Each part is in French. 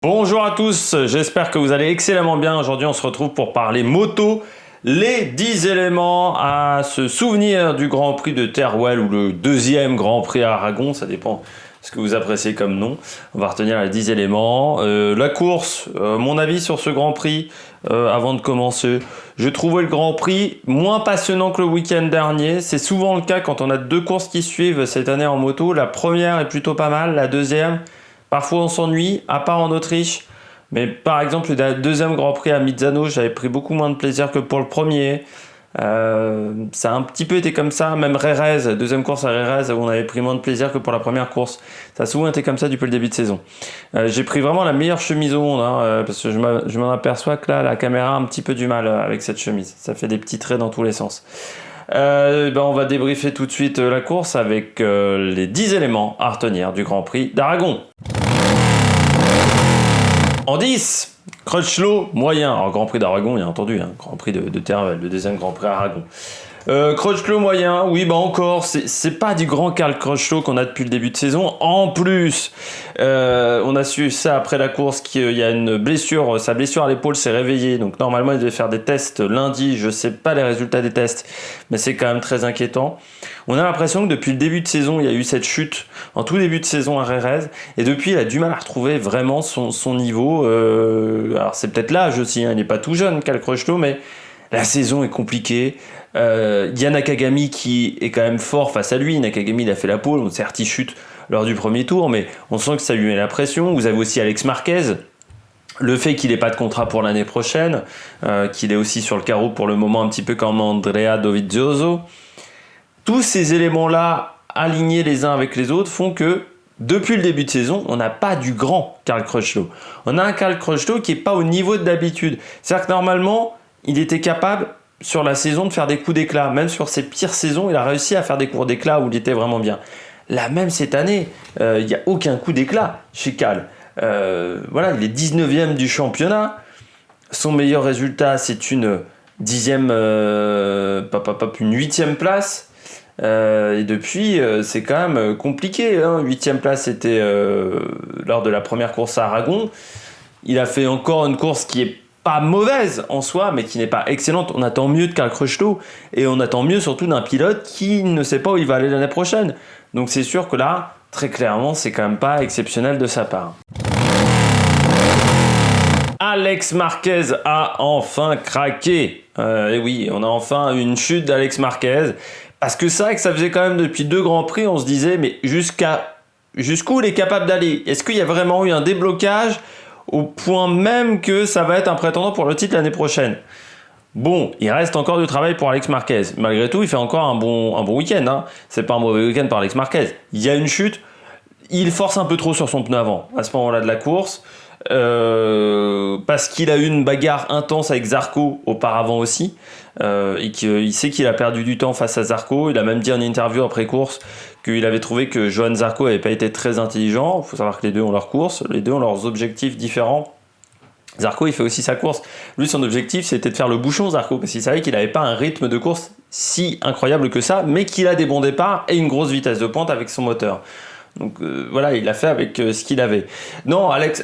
Bonjour à tous, j'espère que vous allez excellemment bien. Aujourd'hui, on se retrouve pour parler moto, les 10 éléments à se souvenir du Grand Prix de Teruel ou le deuxième Grand Prix à Aragon, ça dépend ce que vous appréciez comme nom. On va retenir les 10 éléments. La course, mon avis sur ce Grand Prix avant de commencer. Je trouvais le Grand Prix moins passionnant que le week-end dernier. C'est souvent le cas quand on a deux courses qui suivent cette année en moto. La première est plutôt pas mal, la deuxième... Parfois on s'ennuie, à part en Autriche. Mais par exemple, le deuxième Grand Prix à Misano, j'avais pris beaucoup moins de plaisir que pour le premier. Ça a un petit peu été comme ça. Même Jerez, deuxième course à Jerez, où on avait pris moins de plaisir que pour la première course. Ça a souvent été comme ça depuis le début de saison. J'ai pris vraiment la meilleure chemise au monde, parce que je m'en aperçois que là, la caméra a un petit peu du mal avec cette chemise. Ça fait des petits traits dans tous les sens. On va débriefer tout de suite la course avec les 10 éléments à retenir du Grand Prix d'Aragon. En 10, Crutchlow moyen. Alors Grand Prix d'Aragon, bien entendu, Grand Prix de Teruel, le deuxième Grand Prix d'Aragon. Crutchlow moyen, oui, encore, c'est pas du grand Karl Crutchlow qu'on a depuis le début de saison. En plus, on a su ça après la course qu'il y a une blessure, sa blessure à l'épaule s'est réveillée. Donc normalement, il devait faire des tests lundi. Je sais pas les résultats des tests, mais c'est quand même très inquiétant. On a l'impression que depuis le début de saison, il y a eu cette chute en tout début de saison à Jerez. Et depuis, il a du mal à retrouver vraiment son niveau. Alors c'est peut-être l'âge aussi, il n'est pas tout jeune, Karl Crutchlow, mais la saison est compliquée. Il y a Nakagami qui est quand même fort face à lui. Nakagami, il a fait la pole. Certes, il chute lors du premier tour, mais on sent que ça lui met la pression. Vous avez aussi Alex Marquez. Le fait qu'il n'ait pas de contrat pour l'année prochaine, qu'il est aussi sur le carreau pour le moment, un petit peu comme Andrea Dovizioso. Tous ces éléments-là, alignés les uns avec les autres, font que depuis le début de saison, on n'a pas du grand Karl Crutchlow. On a un Karl Crutchlow qui n'est pas au niveau de d'habitude. C'est-à-dire que normalement, il était capable sur la saison de faire des coups d'éclat. Même sur ses pires saisons, il a réussi à faire des coups d'éclat où il était vraiment bien. Là, même cette année, il n'y a aucun coup d'éclat chez Karl. Il est 19e du championnat. Son meilleur résultat, c'est une 10e, une 8e place. Et depuis, c'est quand même compliqué. 8e place, c'était lors de la première course à Aragon. Il a fait encore une course qui est pas mauvaise en soi, mais qui n'est pas excellente. On attend mieux de Karl Crutchlow et on attend mieux surtout d'un pilote qui ne sait pas où il va aller l'année prochaine. Donc c'est sûr que là, très clairement, c'est quand même pas exceptionnel de sa part. Alex Marquez a enfin craqué. Et oui, on a enfin une chute d'Alex Marquez. Parce que c'est vrai que ça faisait quand même depuis 2 Grands Prix, on se disait, mais jusqu'où il est capable d'aller ? Est-ce qu'il y a vraiment eu un déblocage au point même que ça va être un prétendant pour le titre l'année prochaine ? Bon, il reste encore du travail pour Alex Marquez. Malgré tout, il fait encore un bon week-end. C'est pas un mauvais week-end pour Alex Marquez. Il y a une chute, il force un peu trop sur son pneu avant, à ce moment-là de la course. Parce qu'il a eu une bagarre intense avec Zarco auparavant aussi, et qu'il sait qu'il a perdu du temps face à Zarco. Il a même dit en interview après course qu'il avait trouvé que Johann Zarco n'avait pas été très intelligent. Il faut savoir que les deux ont leur course, les deux ont leurs objectifs différents. Zarco, il fait aussi sa course. Lui, son objectif, c'était de faire le bouchon, Zarco, parce qu'il savait qu'il n'avait pas un rythme de course si incroyable que ça, mais qu'il a des bons départs et une grosse vitesse de pointe avec son moteur. Donc il l'a fait avec ce qu'il avait. Non, Alex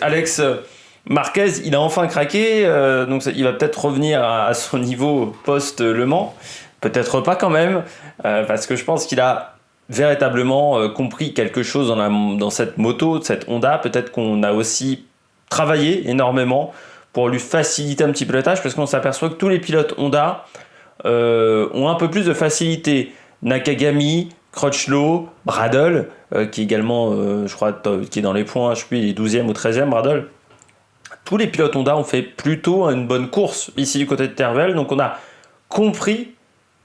Marquez, il a enfin craqué, il va peut-être revenir à son niveau post-Le Mans. Peut-être pas quand même, parce que je pense qu'il a véritablement compris quelque chose dans cette moto, cette Honda. Peut-être qu'on a aussi travaillé énormément pour lui faciliter un petit peu la tâche, parce qu'on s'aperçoit que tous les pilotes Honda ont un peu plus de facilité. Nakagami, Crutchlow, Bradle, qui est également, je crois, qui est dans les points, je sais plus, il est 12e ou 13e, Bradle. Tous les pilotes Honda ont fait plutôt une bonne course ici du côté de Teruel, donc on a compris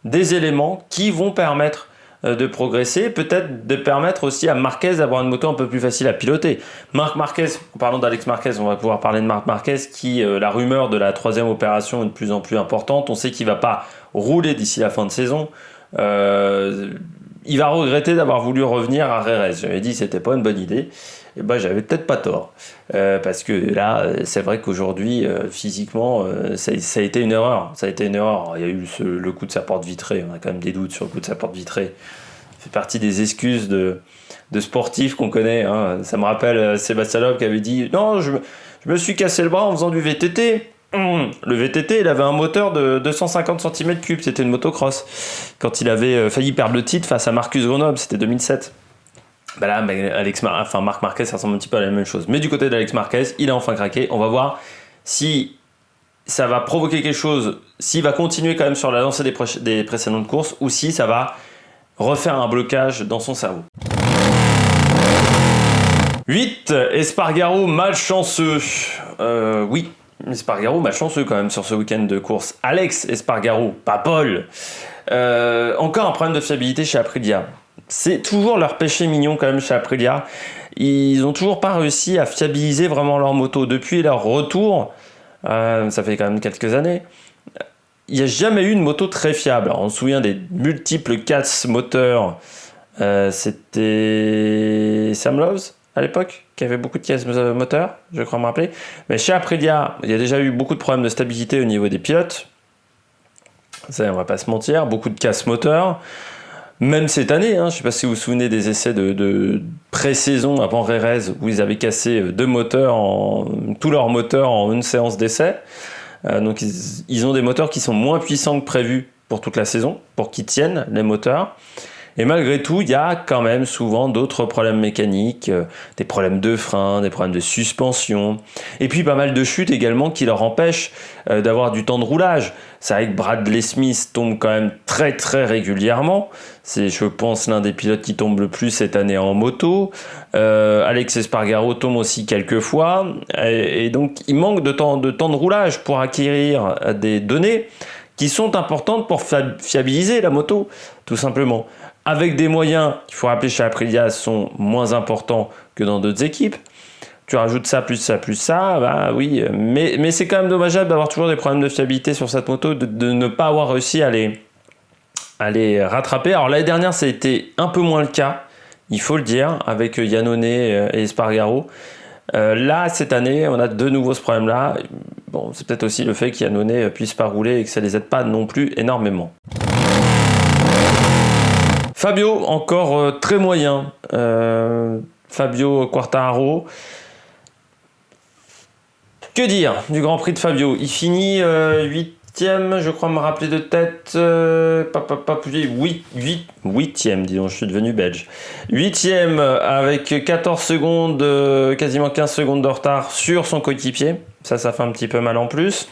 des éléments qui vont permettre de progresser, peut-être de permettre aussi à Marquez d'avoir une moto un peu plus facile à piloter. Marc Marquez, en parlant d'Alex Marquez, on va pouvoir parler de Marc Marquez, qui, la rumeur de la 3e opération est de plus en plus importante. On sait qu'il ne va pas rouler d'ici la fin de saison. Il va regretter d'avoir voulu revenir à Jerez. J'avais dit que c'était pas une bonne idée. Et j'avais peut-être pas tort. Parce que là, c'est vrai qu'aujourd'hui, physiquement, ça a été une erreur. Ça a été une erreur. Il y a eu le coup de sa porte vitrée. On a quand même des doutes sur le coup de sa porte vitrée. Ça fait partie des excuses de sportifs qu'on connaît. Ça me rappelle Sébastien Loeb qui avait dit « Non, Je me suis cassé le bras en faisant du VTT. Le VTT, il avait un moteur de 250 cm3, c'était une motocross. Quand il avait failli perdre le titre face à Marcus Grenoble, c'était 2007. Bah là, Marc Marquez, ça ressemble un petit peu à la même chose. Mais du côté d'Alex Marquez, il a enfin craqué. On va voir si ça va provoquer quelque chose, s'il va continuer quand même sur la lancée des précédentes courses, ou si ça va refaire un blocage dans son cerveau. 8. Espargaro malchanceux. Oui. Espargaro, malchanceux quand même sur ce week-end de course. Alex Espargaro, pas Paul. Encore un problème de fiabilité chez Aprilia. C'est toujours leur péché mignon quand même chez Aprilia. Ils ont toujours pas réussi à fiabiliser vraiment leur moto. Depuis leur retour, ça fait quand même quelques années, il n'y a jamais eu une moto très fiable. Alors, on se souvient des multiples casse moteurs. C'était Sam Lowe's à l'époque, qui avait beaucoup de casse moteurs, je crois me rappeler. Mais chez Aprilia, il y a déjà eu beaucoup de problèmes de stabilité au niveau des pilotes. Ça, on va pas se mentir, beaucoup de casse moteurs. Même cette année, je ne sais pas si vous vous souvenez des essais de pré-saison avant Jerez, où ils avaient cassé tous leurs moteurs en une séance d'essai. Donc ils ont des moteurs qui sont moins puissants que prévu pour toute la saison, pour qu'ils tiennent les moteurs. Et malgré tout, il y a quand même souvent d'autres problèmes mécaniques, des problèmes de frein, des problèmes de suspension, et puis pas mal de chutes également qui leur empêchent d'avoir du temps de roulage. C'est vrai que Bradley Smith tombe quand même très très régulièrement. C'est, je pense, l'un des pilotes qui tombe le plus cette année en moto. Alex Espargaro tombe aussi quelques fois. Et donc, il manque de temps de roulage pour acquérir des données qui sont importantes pour fiabiliser la moto, tout simplement. Avec des moyens, qu'il faut rappeler chez Aprilia, sont moins importants que dans d'autres équipes. Tu rajoutes ça, plus ça, bah oui. Mais c'est quand même dommageable d'avoir toujours des problèmes de fiabilité sur cette moto, de ne pas avoir réussi à les rattraper. Alors l'année dernière, ça a été un peu moins le cas, il faut le dire, avec Iannone et Espargaro. Là, cette année, on a de nouveau ce problème-là. Bon, c'est peut-être aussi le fait qu'Iannone puisse pas rouler et que ça les aide pas non plus énormément. Fabio, encore très moyen. Fabio Quartararo. Que dire du Grand Prix de Fabio? Il finit 8e, je crois me rappeler de tête. 8e, disons, je suis devenu belge. 8e avec 14 secondes, quasiment 15 secondes de retard sur son coéquipier. Ça fait un petit peu mal en plus.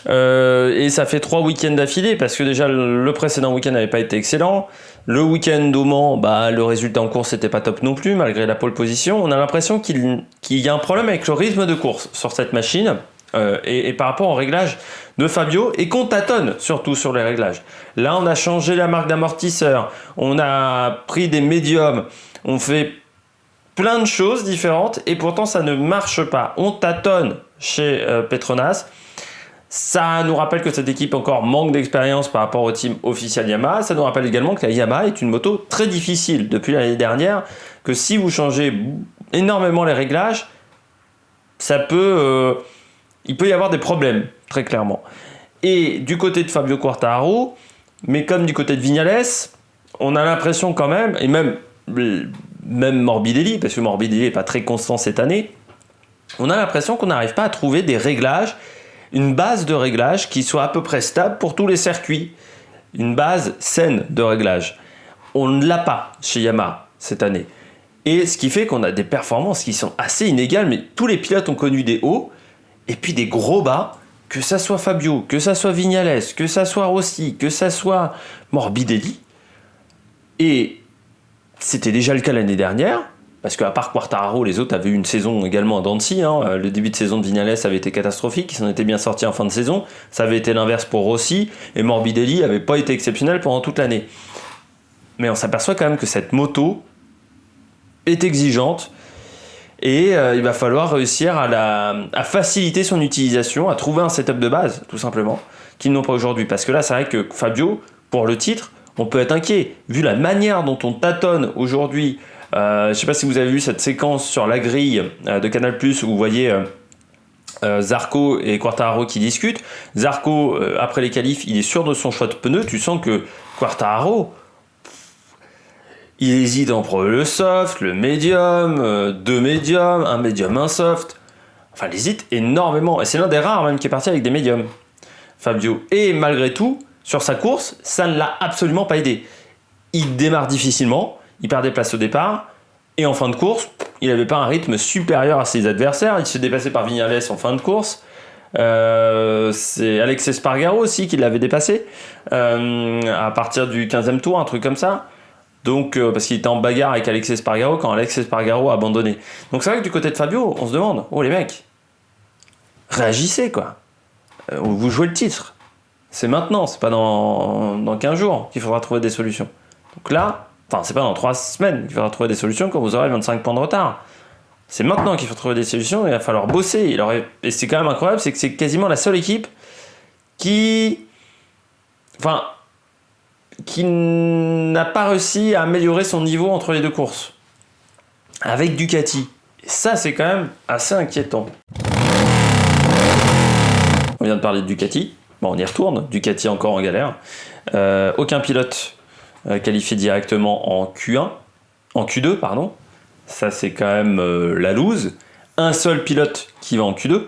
Et ça fait 3 week-ends d'affilée parce que déjà le précédent week-end n'avait pas été excellent. Le week-end au Mans, le résultat en course n'était pas top non plus malgré la pole position. On a l'impression qu'il y a un problème avec le rythme de course sur cette machine et par rapport au réglage de Fabio et qu'on tâtonne surtout sur les réglages. Là, on a changé la marque d'amortisseur, on a pris des médiums, on fait plein de choses différentes et pourtant ça ne marche pas. On tâtonne chez Petronas. Ça nous rappelle que cette équipe encore manque d'expérience par rapport au team officiel Yamaha. Ça nous rappelle également que la Yamaha est une moto très difficile depuis l'année dernière, que si vous changez énormément les réglages, il peut y avoir des problèmes, très clairement. Et du côté de Fabio Quartararo, mais comme du côté de Vignales, on a l'impression quand même, et même Morbidelli, parce que Morbidelli n'est pas très constant cette année, on a l'impression qu'on n'arrive pas à trouver des réglages, une base de réglage qui soit à peu près stable pour tous les circuits. Une base saine de réglage. On ne l'a pas chez Yamaha cette année. Et ce qui fait qu'on a des performances qui sont assez inégales, mais tous les pilotes ont connu des hauts et puis des gros bas, que ça soit Fabio, que ça soit Vignales, que ça soit Rossi, que ça soit Morbidelli. Et c'était déjà le cas l'année dernière. Parce qu'à part Quartararo, les autres avaient eu une saison également à dents de scie. Le début de saison de Vignales avait été catastrophique, ils s'en étaient bien sortis en fin de saison. Ça avait été l'inverse pour Rossi, et Morbidelli n'avait pas été exceptionnel pendant toute l'année. Mais on s'aperçoit quand même que cette moto est exigeante, et il va falloir réussir à faciliter son utilisation, à trouver un setup de base, tout simplement, qu'ils n'ont pas aujourd'hui. Parce que là, c'est vrai que Fabio, pour le titre, on peut être inquiet. Vu la manière dont on tâtonne aujourd'hui, je ne sais pas si vous avez vu cette séquence sur la grille de Canal+, où vous voyez Zarco et Quartararo qui discutent. Zarco, après les qualifs, il est sûr de son choix de pneus. Tu sens que Quartararo, Il hésite entre le soft, le médium, deux médiums, un médium, un soft. Enfin, il hésite énormément. Et c'est l'un des rares même qui est parti avec des médiums, Fabio. Et malgré tout, sur sa course, ça ne l'a absolument pas aidé. Il démarre difficilement, il perd des places au départ, et en fin de course, il n'avait pas un rythme supérieur à ses adversaires. Il se fait dépasser par Viñales en fin de course. C'est Alex Espargaro aussi qui l'avait dépassé à partir du 15e tour, un truc comme ça. Donc, parce qu'il était en bagarre avec Alex Espargaro quand Alex Espargaro a abandonné. Donc c'est vrai que du côté de Fabio, on se demande, oh les mecs, réagissez quoi. Vous jouez le titre. C'est maintenant, c'est pas dans 15 jours qu'il faudra trouver des solutions. Donc là, enfin c'est pas dans 3 semaines qu'il faudra trouver des solutions quand vous aurez 25 points de retard. C'est maintenant qu'il faut trouver des solutions et il va falloir bosser. Et c'est quand même incroyable, c'est que c'est quasiment la seule équipe qui n'a pas réussi à améliorer son niveau entre les deux courses. Avec Ducati. Et ça, c'est quand même assez inquiétant. On vient de parler de Ducati. Bon, on y retourne. Ducati encore en galère. Aucun pilote qualifié directement en Q1. En Q2, pardon. Ça, c'est quand même la loose. Un seul pilote qui va en Q2.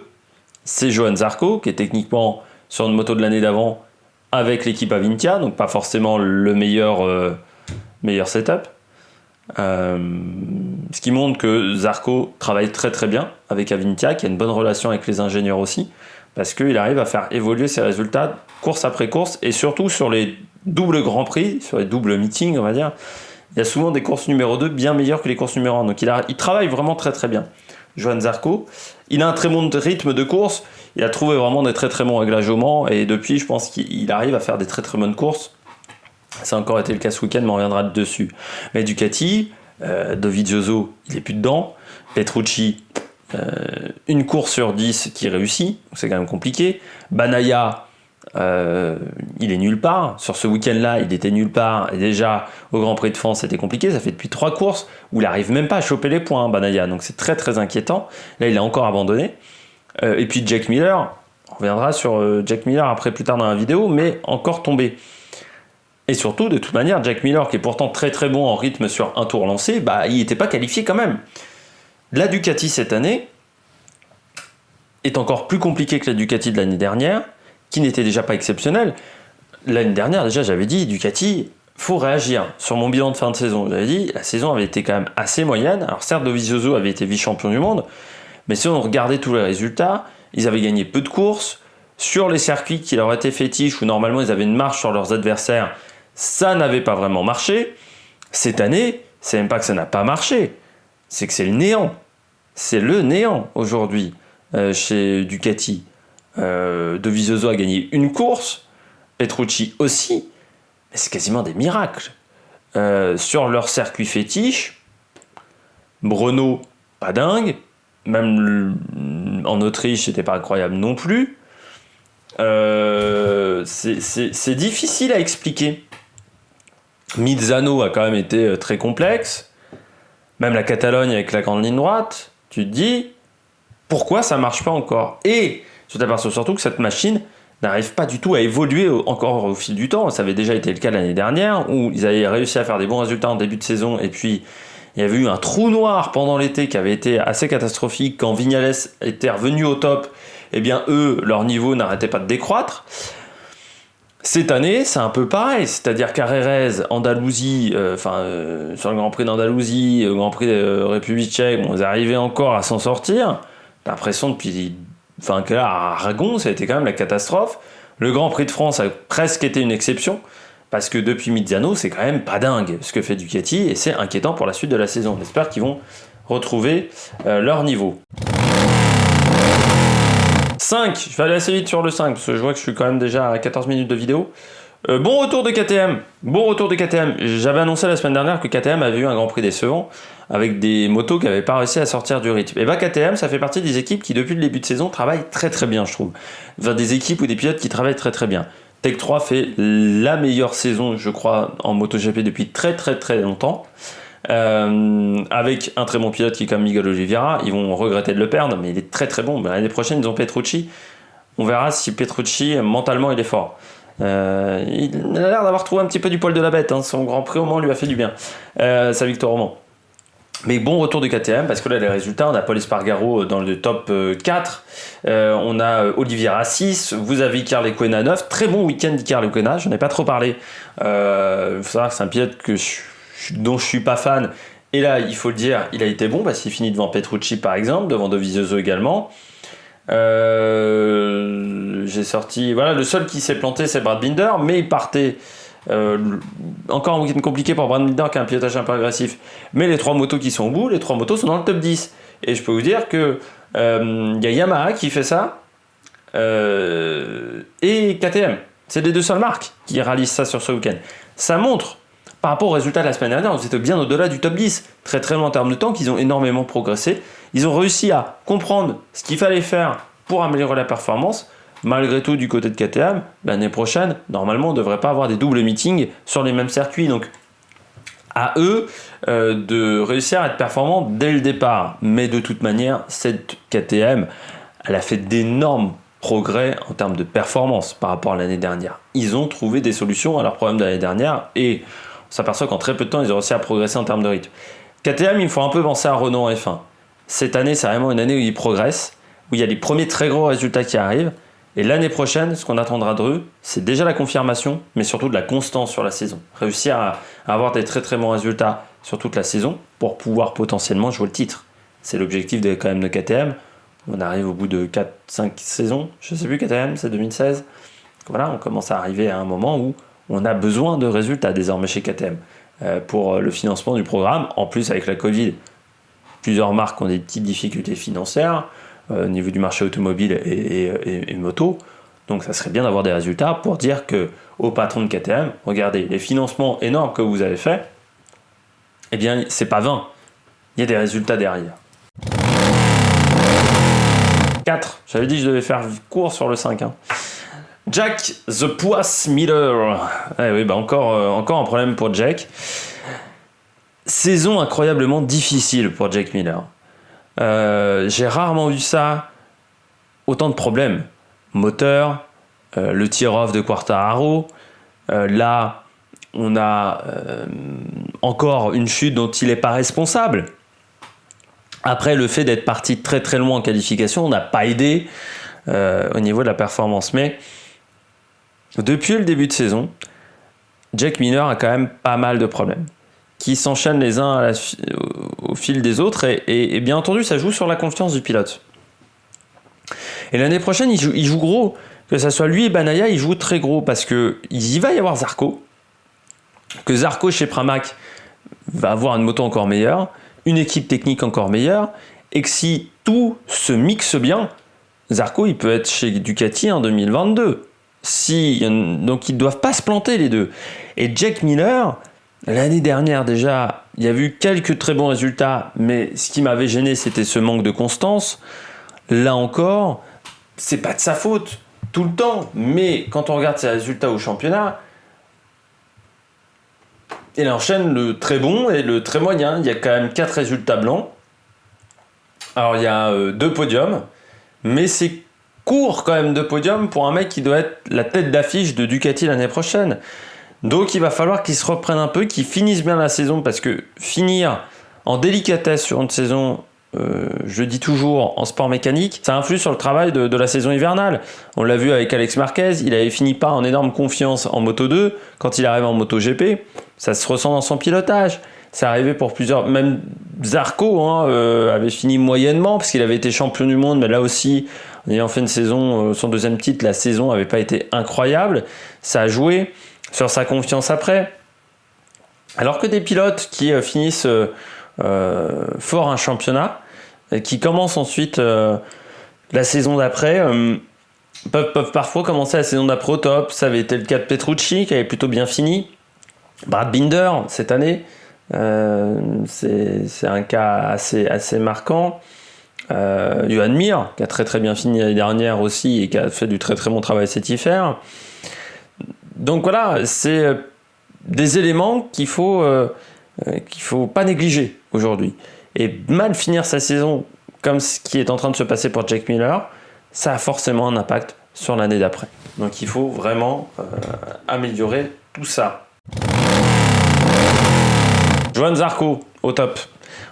C'est Johann Zarco, qui est techniquement sur une moto de l'année d'avant avec l'équipe Avintia, donc pas forcément le meilleur setup. Ce qui montre que Zarco travaille très très bien avec Avintia, qui a une bonne relation avec les ingénieurs aussi, parce qu'il arrive à faire évoluer ses résultats course après course, et surtout sur les doubles grands prix, sur les doubles meetings on va dire, il y a souvent des courses numéro 2 bien meilleures que les courses numéro 1, donc il travaille vraiment très très bien. Johann Zarco, il a un très bon rythme de course, il a trouvé vraiment des très très bons réglages au Mans, et depuis je pense qu'il arrive à faire des très très bonnes courses. Ça a encore été le cas ce week-end, mais on reviendra dessus. Mais Ducati, Dovizioso, il est plus dedans. Petrucci, une course sur 10 qui réussit, c'est quand même compliqué. Banaya, il est nulle part. Sur ce week-end-là, il était nulle part. Et déjà, au Grand Prix de France, c'était compliqué. Ça fait depuis 3 courses où il n'arrive même pas à choper les points, Banaya. Donc c'est très très inquiétant. Là, il a encore abandonné. Et puis Jack Miller, on reviendra sur Jack Miller après plus tard dans la vidéo, mais encore tombé. Et surtout, de toute manière, Jack Miller, qui est pourtant très très bon en rythme sur un tour lancé, il n'était pas qualifié quand même. La Ducati cette année est encore plus compliquée que la Ducati de l'année dernière, qui n'était déjà pas exceptionnelle. L'année dernière, déjà, j'avais dit, Ducati, faut réagir. Sur mon bilan de fin de saison, j'avais dit, la saison avait été quand même assez moyenne. Alors certes, Dovizioso avait été vice-champion du monde, mais si on regardait tous les résultats, ils avaient gagné peu de courses. Sur les circuits qui leur étaient fétiches, où normalement ils avaient une marche sur leurs adversaires, ça n'avait pas vraiment marché. Cette année, c'est même pas que ça n'a pas marché, c'est que c'est le néant. C'est le néant aujourd'hui chez Ducati. Dovizioso a gagné une course, Petrucci aussi, mais c'est quasiment des miracles. Sur leur circuit fétiche, Brno, pas dingue, même en Autriche, c'était pas incroyable non plus. C'est difficile à expliquer. Mizzano a quand même été très complexe. Même la Catalogne avec la grande ligne droite, tu te dis pourquoi ça marche pas encore. Et tu t'aperçois surtout que cette machine n'arrive pas du tout à évoluer encore au fil du temps. Ça avait déjà été le cas l'année dernière où ils avaient réussi à faire des bons résultats en début de saison et puis il y avait eu un trou noir pendant l'été qui avait été assez catastrophique quand Viñales était revenu au top. Eh bien eux, leur niveau n'arrêtait pas de décroître. Cette année, c'est un peu pareil, c'est-à-dire qu'Arerez, Andalousie, sur le Grand Prix d'Andalousie, le Grand Prix de République tchèque, ils arrivaient encore à s'en sortir. T'as l'impression que là, à Aragon, ça a été quand même la catastrophe. Le Grand Prix de France a presque été une exception, parce que depuis Misano, c'est quand même pas dingue ce que fait Ducati, et c'est inquiétant pour la suite de la saison. On espère qu'ils vont retrouver leur niveau. 5, je vais aller assez vite sur le 5 parce que je vois que je suis quand même déjà à 14 minutes de vidéo. Bon retour de KTM. J'avais annoncé la semaine dernière que KTM avait eu un Grand Prix décevant avec des motos qui n'avaient pas réussi à sortir du rythme. Et KTM, ça fait partie des équipes qui depuis le début de saison travaillent très très bien, je trouve. Enfin, des équipes ou des pilotes qui travaillent très très bien. Tech 3 fait la meilleure saison, je crois, en MotoGP depuis très très très longtemps. Avec un très bon pilote qui est comme Miguel Oliveira, ils vont regretter de le perdre, mais il est très très bon. L'année prochaine, ils ont Petrucci. On verra si Petrucci, mentalement, il est fort. Il a l'air d'avoir trouvé un petit peu du poil de la bête. Hein. Son Grand Prix au Mans lui a fait du bien. Sa victoire au Mans. Mais bon retour du KTM, parce que là les résultats, on a Paul Espargaro dans le top 4, on a Olivier à 6, vous avez Iker Lecuona à 9, très bon week-end d'Iker Lecuona, j'en ai pas trop parlé, il faut savoir que c'est un pilote dont je suis pas fan, et là il faut le dire, il a été bon, parce qu'il finit devant Petrucci par exemple, devant Dovizioso également. J'ai sorti, voilà, le seul qui s'est planté c'est Brad Binder, mais il partait encore un week-end compliqué pour Brad Binder qui a un pilotage un peu agressif, mais les 3 motos qui sont au bout, les 3 motos sont dans le top 10, et je peux vous dire que y a Yamaha qui fait ça et KTM, c'est les 2 seules marques qui réalisent ça sur ce week-end. Ça montre par rapport aux résultats de la semaine dernière, on était bien au-delà du top 10, très très loin en termes de temps, qu'ils ont énormément progressé, ils ont réussi à comprendre ce qu'il fallait faire pour améliorer la performance. Malgré tout, du côté de KTM, l'année prochaine, normalement, on ne devrait pas avoir des doubles meetings sur les mêmes circuits. Donc, à eux de réussir à être performants dès le départ. Mais de toute manière, cette KTM, elle a fait d'énormes progrès en termes de performance par rapport à l'année dernière. Ils ont trouvé des solutions à leurs problèmes de l'année dernière et on s'aperçoit qu'en très peu de temps, ils ont réussi à progresser en termes de rythme. KTM, il faut un peu penser à Renault en F1. Cette année, c'est vraiment une année où ils progressent, où il y a les premiers très gros résultats qui arrivent. Et l'année prochaine, ce qu'on attendra d'eux, c'est déjà la confirmation, mais surtout de la constance sur la saison. Réussir à avoir des très très bons résultats sur toute la saison pour pouvoir potentiellement jouer le titre. C'est l'objectif quand même de KTM. On arrive au bout de 4-5 saisons. Je ne sais plus, KTM, c'est 2016. Voilà, on commence à arriver à un moment où on a besoin de résultats désormais chez KTM pour le financement du programme. En plus, avec la Covid, plusieurs marques ont des petites difficultés financières au niveau du marché automobile et moto. Donc ça serait bien d'avoir des résultats pour dire que au patron de KTM, regardez, les financements énormes que vous avez faits, eh bien c'est pas vain, il y a des résultats derrière. 4, j'avais dit que je devais faire court sur le 5. Jack the Poisse Miller. Eh oui, encore un problème pour Jack. Saison incroyablement difficile pour Jack Miller. J'ai rarement vu ça, autant de problèmes. Moteur, le tear-off de Quartararo, là on a encore une chute dont il n'est pas responsable. Après, le fait d'être parti très très loin en qualification n'a pas aidé au niveau de la performance, mais depuis le début de saison, Jack Miller a quand même pas mal de problèmes qui s'enchaînent les uns au fil des autres et bien entendu ça joue sur la confiance du pilote. Et l'année prochaine il joue gros, que ça soit lui et Bagnaia, il joue très gros parce que il va y avoir Zarco, que Zarco chez Pramac va avoir une moto encore meilleure, une équipe technique encore meilleure, et que si tout se mixe bien, Zarco il peut être chez Ducati en 2022. Donc ils ne doivent pas se planter les deux. Et Jack Miller, l'année dernière déjà, il y a eu quelques très bons résultats, mais ce qui m'avait gêné, c'était ce manque de constance. Là encore, c'est pas de sa faute tout le temps, mais quand on regarde ses résultats au championnat, il enchaîne le très bon et le très moyen. Il y a quand même 4 résultats blancs. Alors il y a 2 podiums, mais c'est court quand même 2 podiums pour un mec qui doit être la tête d'affiche de Ducati l'année prochaine. Donc il va falloir qu'il se reprenne un peu, qu'il finisse bien la saison, parce que finir en délicatesse sur une saison, je dis toujours, en sport mécanique, ça influe sur le travail de la saison hivernale. On l'a vu avec Alex Marquez, il avait fini pas en énorme confiance en Moto 2, quand il arrive en Moto GP, ça se ressent dans son pilotage. C'est arrivé pour plusieurs, même Zarco avait fini moyennement, parce qu'il avait été champion du monde, mais là aussi, en ayant fait une saison, son deuxième titre, la saison n'avait pas été incroyable, ça a joué sur sa confiance après. Alors que des pilotes qui finissent fort un championnat, et qui commencent ensuite la saison d'après, peuvent parfois commencer la saison d'après au top. Ça avait été le cas de Petrucci, qui avait plutôt bien fini. Brad Binder, cette année, c'est un cas assez marquant. Johan Mir, qui a très très bien fini l'année dernière aussi, et qui a fait du très très bon travail cet hiver. Donc voilà, c'est des éléments qu'il faut pas négliger aujourd'hui. Et mal finir sa saison, comme ce qui est en train de se passer pour Jack Miller, ça a forcément un impact sur l'année d'après. Donc il faut vraiment améliorer tout ça. Johan Zarco, au top.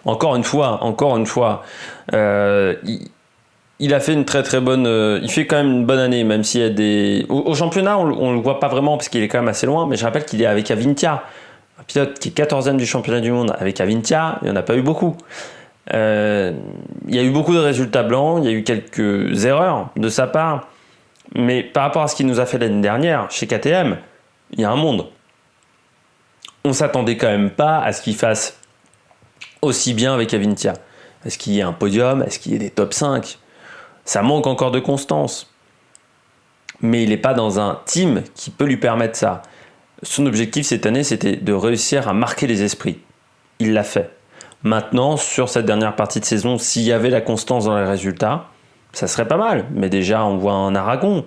Encore une fois, il a fait une très très bonne... il fait quand même une bonne année, même s'il y a des... Au championnat, on le voit pas vraiment parce qu'il est quand même assez loin, mais je rappelle qu'il est avec Avintia, un pilote qui est 14e du championnat du monde. Avec Avintia, il n'y en a pas eu beaucoup. Il y a eu beaucoup de résultats blancs, il y a eu quelques erreurs de sa part, mais par rapport à ce qu'il nous a fait l'année dernière chez KTM, il y a un monde. On s'attendait quand même pas à ce qu'il fasse aussi bien avec Avintia. Est-ce qu'il y a un podium? Est-ce qu'il y a des top 5? Ça manque encore de constance. Mais il n'est pas dans un team qui peut lui permettre ça. Son objectif cette année, c'était de réussir à marquer les esprits. Il l'a fait. Maintenant, sur cette dernière partie de saison, s'il y avait la constance dans les résultats, ça serait pas mal. Mais déjà, on voit en Aragon,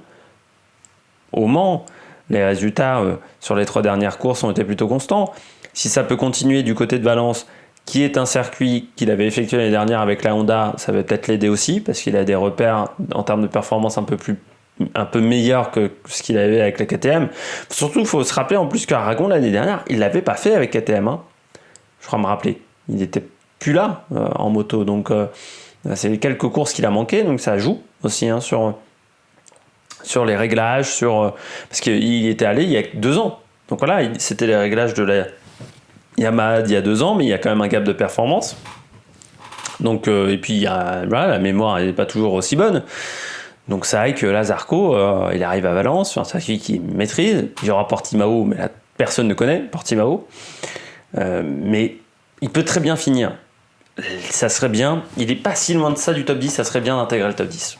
au Mans, les résultats sur les 3 dernières courses ont été plutôt constants. Si ça peut continuer du côté de Valence, qui est un circuit qu'il avait effectué l'année dernière avec la Honda, ça va peut-être l'aider aussi, parce qu'il a des repères en termes de performance un peu meilleurs que ce qu'il avait avec la KTM. Surtout, il faut se rappeler en plus qu'Aragon l'année dernière, il l'avait pas fait avec KTM. Je crois me rappeler. Il n'était plus là en moto, donc c'est les quelques courses qu'il a manqué, donc ça joue aussi sur les réglages, parce qu'il était allé il y a 2 ans. Donc voilà, c'était les réglages de la Yamaha il y a 2 ans, mais il y a quand même un gap de performance. Donc, et puis la mémoire n'est pas toujours aussi bonne. Donc c'est vrai que là, Zarco, il arrive à Valence, c'est un circuit qu'il maîtrise. Il y aura Portimao, mais là, personne ne connaît Portimao. Mais il peut très bien finir. Ça serait bien, il n'est pas si loin de ça du top 10, ça serait bien d'intégrer le top 10.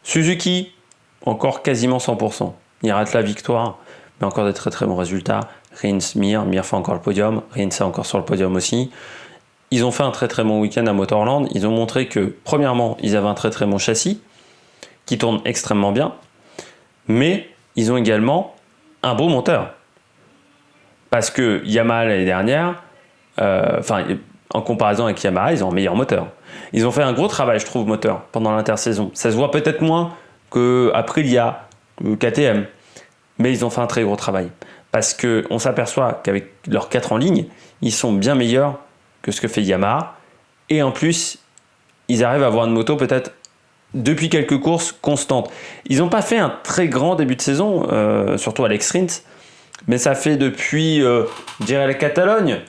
Suzuki, encore quasiment 100%. Il rate la victoire, mais encore des très très bons résultats. Rins, Mir fait encore le podium, Rins est encore sur le podium aussi. Ils ont fait un très très bon week-end à Motorland. Ils ont montré que, premièrement, ils avaient un très très bon châssis qui tourne extrêmement bien, mais ils ont également un beau moteur. Parce que Yamaha l'année dernière, en comparaison avec Yamaha, ils ont un meilleur moteur. Ils ont fait un gros travail, je trouve, moteur, pendant l'intersaison. Ça se voit peut-être moins qu'Aprilia, KTM, mais ils ont fait un très gros travail. Parce qu'on s'aperçoit qu'avec leurs 4 en ligne, ils sont bien meilleurs que ce que fait Yamaha. Et en plus, ils arrivent à avoir une moto peut-être depuis quelques courses constante. Ils n'ont pas fait un très grand début de saison, surtout Alex Rins, mais ça fait depuis, je dirais, la Catalogne,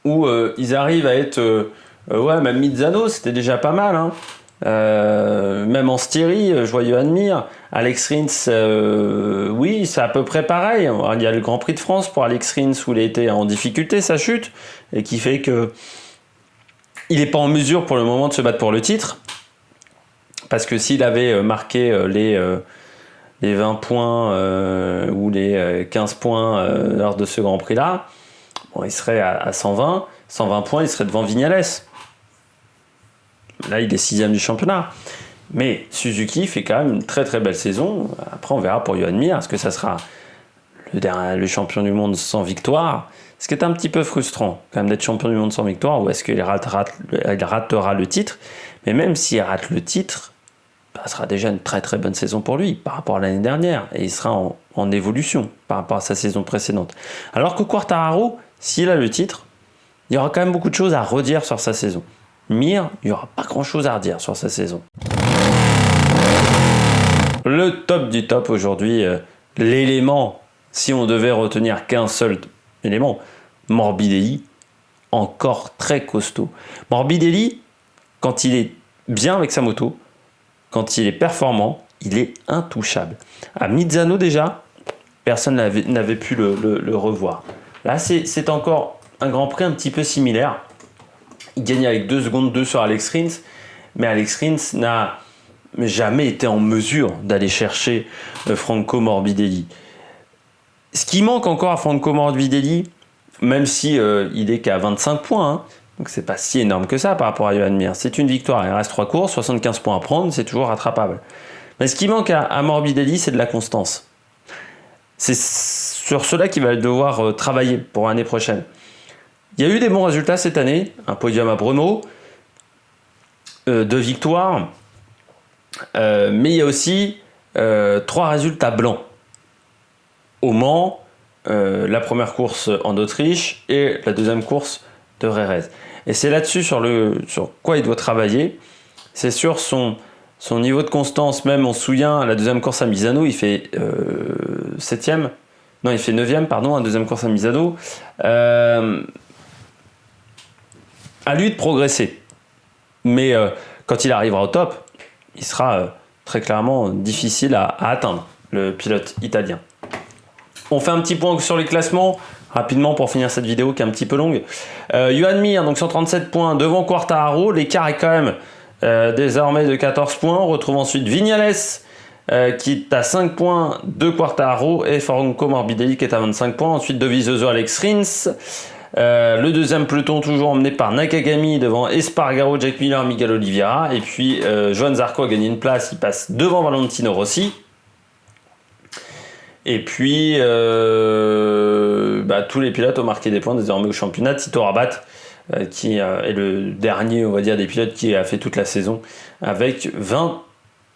où ils arrivent à être... même Mizano, c'était déjà pas mal. Hein. Même en Styrie, je vois Johan Mir. Alex Rins, oui, c'est à peu près pareil. Il y a le Grand Prix de France pour Alex Rins où il a été en difficulté, sa chute, et qui fait que il n'est pas en mesure pour le moment de se battre pour le titre. Parce que s'il avait marqué les 20 points ou les 15 points lors de ce Grand Prix-là, bon, il serait à 120 points, il serait devant Vignales. Là, il est 6e du championnat. Mais Suzuki fait quand même une très très belle saison. Après, on verra pour Johan Mir. Est-ce que ça sera le champion du monde sans victoire? Ce qui est un petit peu frustrant, quand même, d'être champion du monde sans victoire, ou est-ce qu'il ratera le titre? Mais même s'il rate le titre, ça sera déjà une très très bonne saison pour lui par rapport à l'année dernière. Et il sera en évolution par rapport à sa saison précédente. Alors que Quartararo, s'il a le titre, il y aura quand même beaucoup de choses à redire sur sa saison. Mir, il n'y aura pas grand-chose à redire sur sa saison. Le top du top aujourd'hui, l'élément, si on devait retenir qu'un seul élément, Morbidelli, encore très costaud. Morbidelli, quand il est bien avec sa moto, quand il est performant, il est intouchable. À Mizano déjà, personne n'avait pu le revoir. Là, c'est encore un Grand Prix un petit peu similaire. Il gagne avec 2 secondes 2 sur Alex Rins, mais Alex Rins n'a jamais été en mesure d'aller chercher Franco Morbidelli. Ce qui manque encore à Franco Morbidelli, même si il est qu'à 25 points, hein, donc c'est pas si énorme que ça par rapport à Johan Mir. C'est une victoire, il reste 3 courses, 75 points à prendre, c'est toujours rattrapable. Mais ce qui manque à Morbidelli, c'est de la constance. C'est sur cela qu'il va devoir travailler pour l'année prochaine. Il y a eu des bons résultats cette année, un podium à Brno, 2 victoires, mais il y a aussi 3 résultats blancs. Au Mans, la première course en Autriche et la deuxième course de Jerez. Et c'est là-dessus sur quoi il doit travailler. C'est sur son niveau de constance. Même on se souvient, la deuxième course à Misano, il fait 7e. Non, il fait 9e, pardon, la deuxième course à Misano. À lui de progresser. Mais quand il arrivera au top, il sera très clairement difficile à atteindre, le pilote italien. On fait un petit point sur les classements, rapidement pour finir cette vidéo qui est un petit peu longue. Joan Mir, donc 137 points devant Quartararo. L'écart est quand même désormais de 14 points. On retrouve ensuite Viñales qui est à 5 points de Quartararo et Franco Morbidelli qui est à 25 points. Ensuite Dovizioso, Alex Rins. Le deuxième peloton toujours emmené par Nakagami devant Espargaro, Jack Miller, Miguel Oliveira. Et puis Johan Zarco a gagné une place, il passe devant Valentino Rossi. Et puis tous les pilotes ont marqué des points désormais au championnat. Tito Rabat qui est le dernier, on va dire, des pilotes qui a fait toute la saison avec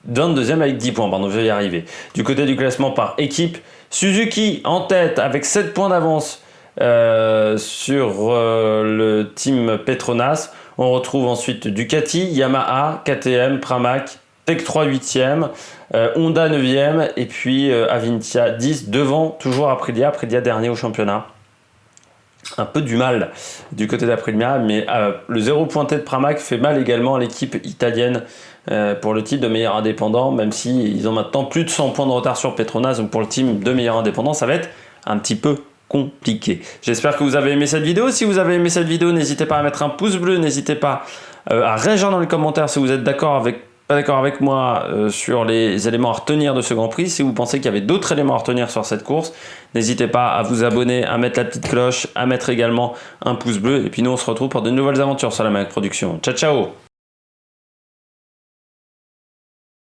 22e avec 10 points, pardon, je vais y arriver. Du côté du classement par équipe, Suzuki en tête avec 7 points d'avance sur le team Petronas. On retrouve ensuite Ducati, Yamaha, KTM, Pramac, Tech 3 8e, Honda 9e et puis Avintia 10 devant toujours Aprilia dernier au championnat. Un peu du mal du côté d'Aprilia, mais le 0 pointé de Pramac fait mal également à l'équipe italienne pour le titre de meilleur indépendant, même s'ils ont maintenant plus de 100 points de retard sur Petronas. Donc pour le team de meilleur indépendant, ça va être un petit peu compliqué. J'espère que vous avez aimé cette vidéo. Si vous avez aimé cette vidéo, n'hésitez pas à mettre un pouce bleu, n'hésitez pas à réagir dans les commentaires si vous êtes pas d'accord avec moi sur les éléments à retenir de ce Grand Prix. Si vous pensez qu'il y avait d'autres éléments à retenir sur cette course, n'hésitez pas à vous abonner, à mettre la petite cloche, à mettre également un pouce bleu. Et puis nous, on se retrouve pour de nouvelles aventures sur la Mac Production. Ciao, ciao!